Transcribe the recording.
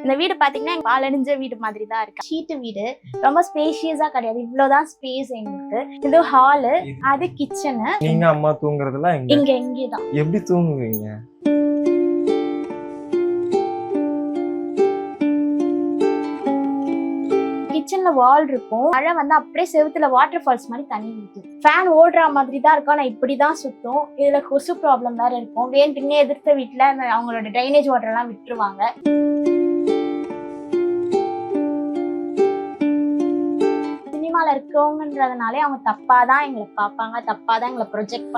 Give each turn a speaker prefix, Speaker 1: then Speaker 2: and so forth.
Speaker 1: இந்த வீடு பாத்தீங்கன்னா பாலணிஞ்ச வீடு மாதிரி தான் இருக்கு. ஷீட்டு வீடு, ரொம்ப ஸ்பேஷியஸா கிடையாது. இவ்வளவுதான் ஸ்பேஸ் எங்களுக்கு. இது ஹாலு, அது கிச்சனு.
Speaker 2: நீங்க அம்மா தூங்குறதுலாம்
Speaker 1: இங்கேதான்.
Speaker 2: எப்படி தூங்குவீங்க?
Speaker 1: கிச்சன்ல வால் இருக்கும். மழை வந்து அப்படியே செவுத்துல வாட்டர் ஃபால்ஸ் மாதிரி தண்ணி ஊத்தும். ஃபேன் ஓடுற மாதிரி தான் இருக்கும். ஆனா இப்படிதான் சுத்தும். இதுல கொசு ப்ராப்ளம் வேற இருக்கும். வேண்டுனே எதிர்த்த வீட்டுல அவங்களோட ட்ரைனேஜ் வாட்டர் எல்லாம் விட்டுருவாங்க. சினிமால இருக்கவங்கன்றதுனாலே அவங்க தப்பாதான் எங்களை பார்ப்பாங்க, தப்பாதான் எங்களை ப்ரொஜெக்ட்